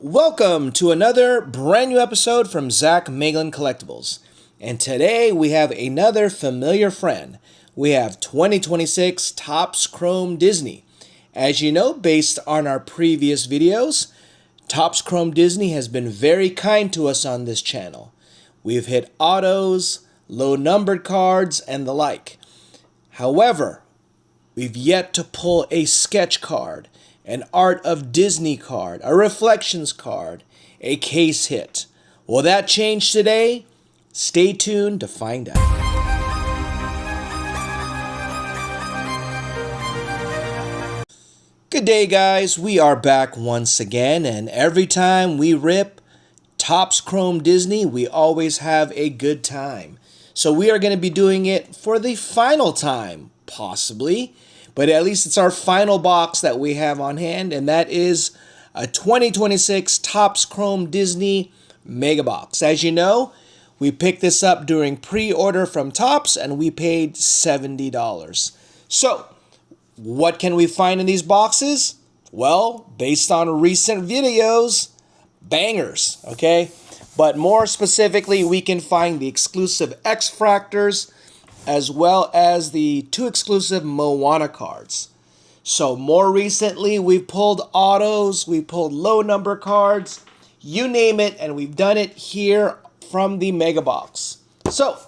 Welcome to another brand new episode from Zach Meglin Collectibles. And today we have another familiar friend. We have 2026 Topps Chrome Disney. As you know, based on our previous videos, Topps Chrome Disney has been very kind to us on this channel. We've hit autos, low numbered cards, and the like. However, we've yet to pull a sketch card, an Art of Disney card, a Reflections card, a case hit. Will that change today? Stay tuned to find out. Good day, guys. We are back once again, and every time we rip Topps Chrome Disney, we always have a good time. So we are going to be doing it for the final time, possibly. But at least it's our final box that we have on hand, and that is a 2026 Topps Chrome Disney Mega Box. As you know, we picked this up during pre-order from Topps, and we paid $70. So, what can we find in these boxes? Well, based on recent videos, bangers, okay? But more specifically, we can find the exclusive X-Fractors, as well as the two exclusive Moana cards. So more recently, we've pulled autos, we pulled low number cards, you name it, and we've done it here from the Mega Box. So,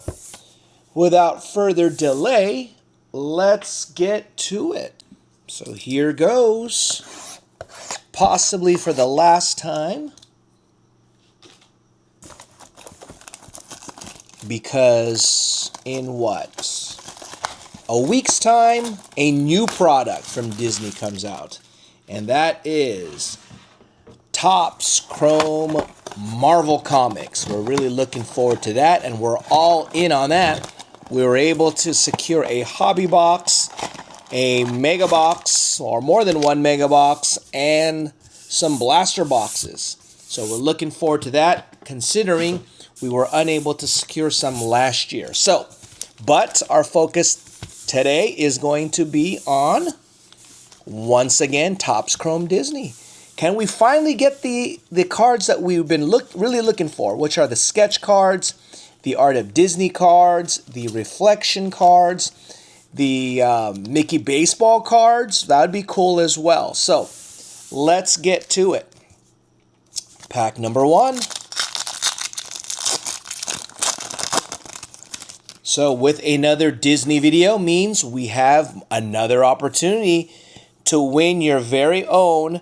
without further delay, let's get to it. So here goes, possibly for the last time, because in what? A week's time, a new product from Disney comes out. And that is Topps Chrome Marvel Comics. We're really looking forward to that, and we're all in on that. We were able to secure a hobby box, a mega box, or more than one mega box, and some blaster boxes. So we're looking forward to that, considering we were unable to secure some last year. So, but our focus today is going to be on, once again, Topps Chrome Disney. Can we finally get the cards that we've been really looking for, which are the sketch cards, the Art of Disney cards, the Reflection cards, the Mickey Baseball cards? That would be cool as well. So, let's get to it. Pack number one. So with another Disney video means we have another opportunity to win your very own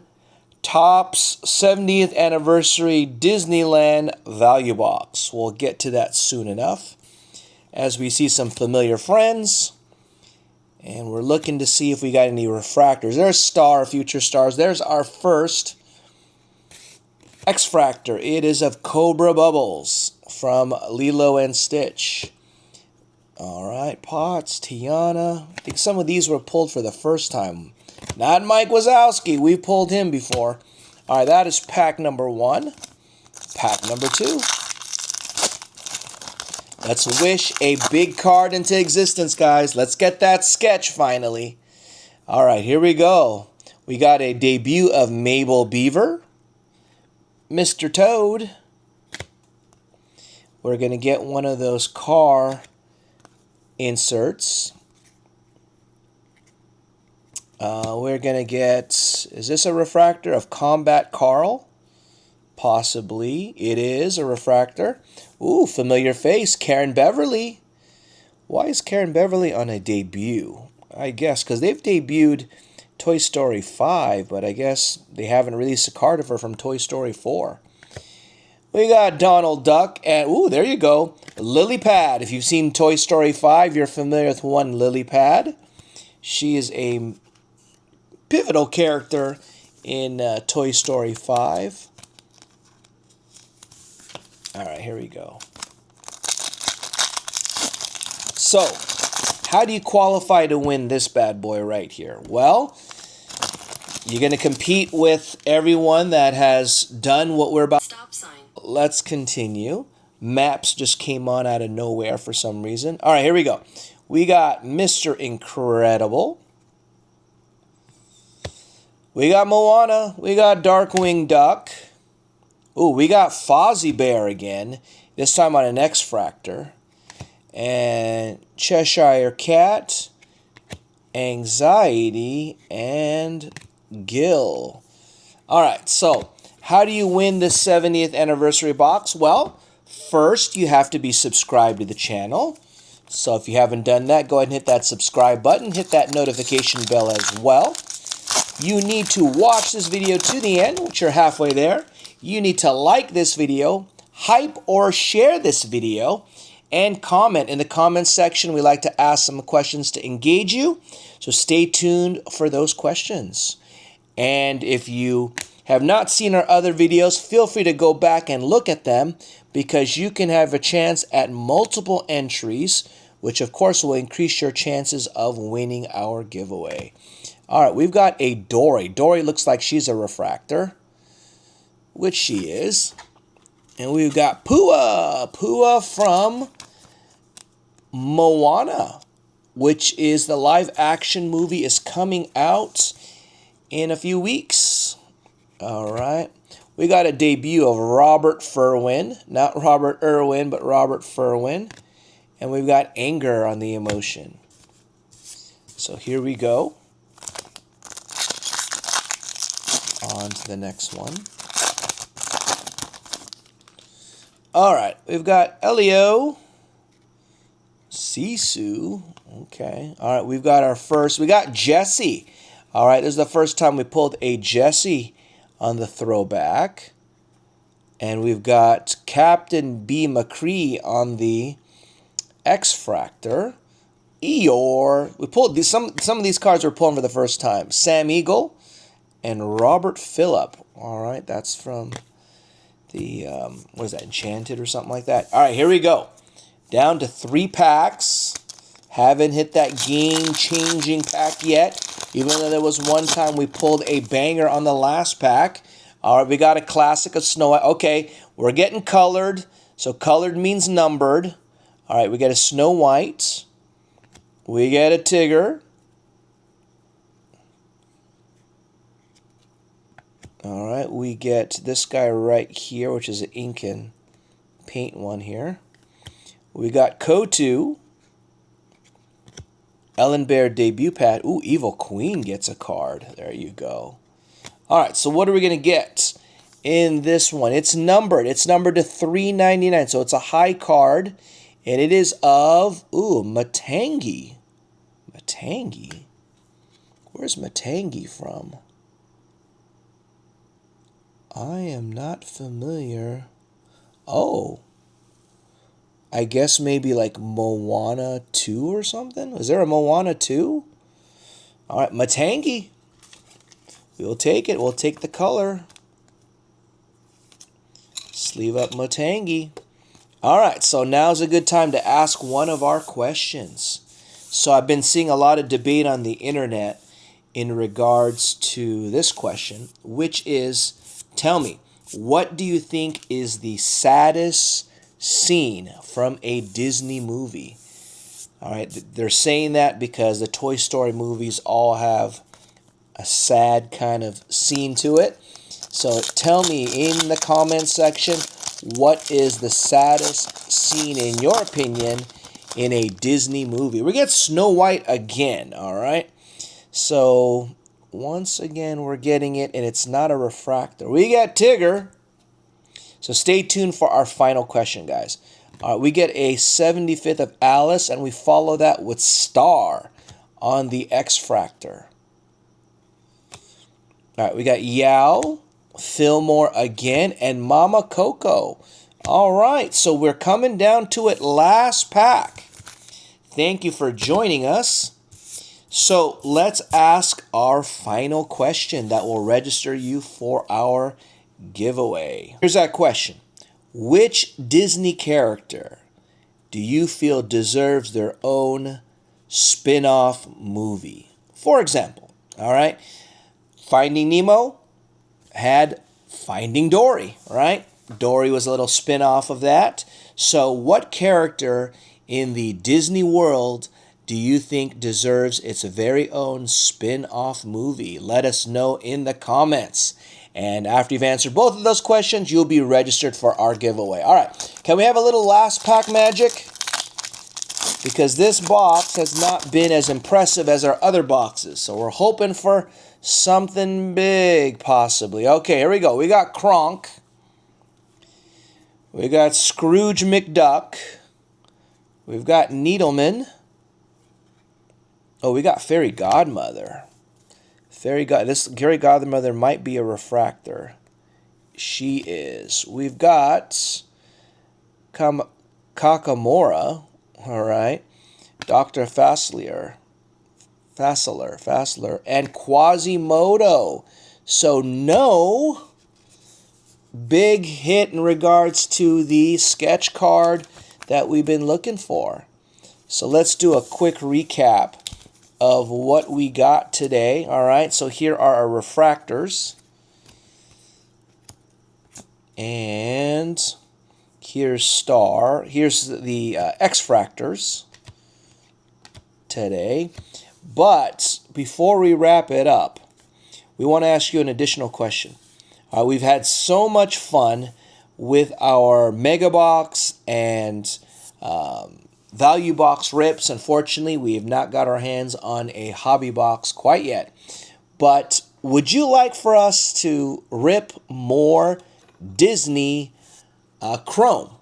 Topps 70th Anniversary Disneyland Value Box. We'll get to that soon enough as we see some familiar friends. And we're looking to see if we got any refractors. There's Star, Future Stars. There's our first X-Fractor. It is of Cobra Bubbles from Lilo and Stitch. All right, Potts, Tiana. I think some of these were pulled for the first time. Not Mike Wazowski. We pulled him before. All right, that is pack number one. Pack number two. Let's wish a big card into existence, guys. Let's get that sketch finally. All right, here we go. We got a debut of Mabel Beaver. Mr. Toad. We're going to get one of those car inserts. We're going to get, is this a refractor of Combat Carl? Possibly. It is a refractor. Ooh, familiar face, Karen Beverly. Why is Karen Beverly on a debut? I guess because they've debuted Toy Story 5, but I guess they haven't released a card of her from Toy Story 4. We got Donald Duck, and ooh, there you go, Lily Pad. If you've seen Toy Story 5, you're familiar with one Lily Pad. She is a pivotal character in Toy Story 5. All right, here we go. So, how do you qualify to win this bad boy right here? Well, you're going to compete with everyone that has done what we're about. Stop sign. Let's continue. Maps just came on out of nowhere for some reason. All right, here we go. We got Mr. Incredible. We got Moana. We got Darkwing Duck. Ooh, we got Fozzie Bear again, this time on an X-Fractor. And Cheshire Cat, Anxiety, and Gil. Alright, so how do you win the 70th anniversary box? Well, first you have to be subscribed to the channel. So if you haven't done that, go ahead and hit that subscribe button. Hit that notification bell as well. You need to watch this video to the end, which you're halfway there. You need to like this video, hype or share this video, and comment. In the comments section, we like to ask some questions to engage you. So stay tuned for those questions. And if you have not seen our other videos, feel free to go back and look at them, because you can have a chance at multiple entries, which of course will increase your chances of winning our giveaway. All right, we've got a Dory. Dory looks like she's a refractor, which she is. And we've got Pua. Pua from Moana, which is the live action movie, is coming out in a few weeks. All right. We got a debut of Robert Furwin. Not Robert Irwin, but Robert Furwin. And we've got Anger on the emotion. So here we go. On to the next one. All right. We've got Elio. Sisu. Okay. All right. We've got our first. We got Jesse. All right. This is the first time we pulled a Jesse on the throwback. And we've got Captain B. McCree on the X-Fractor. Eeyore. We pulled these, some of these cards we're pulling for the first time. Sam Eagle and Robert Phillip. All right. That's from the, what is that, Enchanted or something like that? All right. Here we go. Down to 3 packs. Haven't hit that game-changing pack yet, even though there was one time we pulled a banger on the last pack. All right, we got a classic of Snow White. Okay, we're getting colored, so colored means numbered. All right, we get a Snow White. We get a Tigger. All right, we get this guy right here, which is an ink and paint one here. We got Kotu. Ellen Bear debut pad. Ooh, Evil Queen gets a card. There you go. All right, so what are we going to get in this one? It's numbered. It's numbered to $3.99, so it's a high card. And it is of, ooh, Matangi. Matangi? Where's Matangi from? I am not familiar. Oh. I guess maybe like Moana 2 or something? Is there a Moana 2? All right, Matangi. We'll take it. We'll take the color. Sleeve up Matangi. All right, so now's a good time to ask one of our questions. So I've been seeing a lot of debate on the internet in regards to this question, which is, tell me, what do you think is the saddest scene from a Disney movie? All right, they're saying that because the Toy Story movies all have a sad kind of scene to it. So tell me in the comments section, what is the saddest scene in your opinion in a Disney movie? We get Snow White again, all right? So once again, we're getting it, and it's not a refractor. We get Tigger. So stay tuned for our final question, guys. All right, we get a 75th of Alice, and we follow that with Star on the X-Fractor. All right, we got Yao, Fillmore again, and Mama Coco. All right, so we're coming down to it, last pack. Thank you for joining us. So let's ask our final question that will register you for our giveaway. Here's that question. Which Disney character do you feel deserves their own spin-off movie? For example, all right, Finding Nemo had Finding Dory, right? Dory was a little spin-off of that. So what character in the Disney world do you think deserves its very own spin-off movie? Let us know in the comments. And after you've answered both of those questions, you'll be registered for our giveaway. All right, can we have a little last pack magic? Because this box has not been as impressive as our other boxes. So we're hoping for something big, possibly. Okay, here we go. We got Kronk. We got Scrooge McDuck. We've got Needleman. Oh, we got Fairy Godmother. This Fairy Godmother might be a refractor. She is. We've got Kakamora. All right. Dr. Fassler, and Quasimodo. So no big hit in regards to the sketch card that we've been looking for. So let's do a quick recap of what we got today. All right, so here are our refractors. And here's Star. Here's the X-fractors today. But before we wrap it up, we want to ask you an additional question. We've had so much fun with our Mega Box and Value Box rips. Unfortunately, we have not got our hands on a Hobby Box quite yet. But would you like for us to rip more Disney Chrome?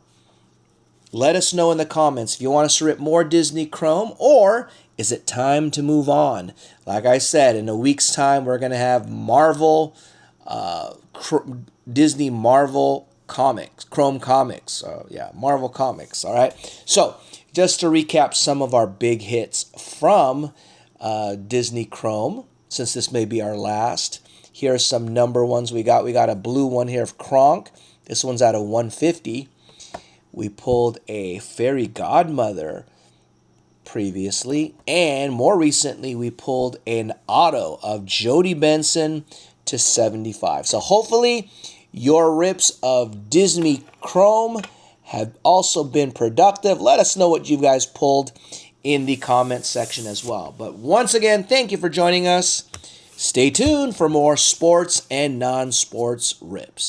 Let us know in the comments if you want us to rip more Disney Chrome, or is it time to move on? Like I said, in a week's time, we're going to have Marvel, Disney Marvel Comics, Chrome Comics. Marvel Comics, all right? So, just to recap some of our big hits from Disney Chrome, since this may be our last. Here are some number ones we got. We got a blue one here of Kronk. This one's out of 150. We pulled a Fairy Godmother previously. And more recently, we pulled an auto of Jody Benson to 75. So hopefully your rips of Disney Chrome have also been productive. Let us know what you guys pulled in the comment section as well. But once again, thank you for joining us. Stay tuned for more sports and non-sports rips.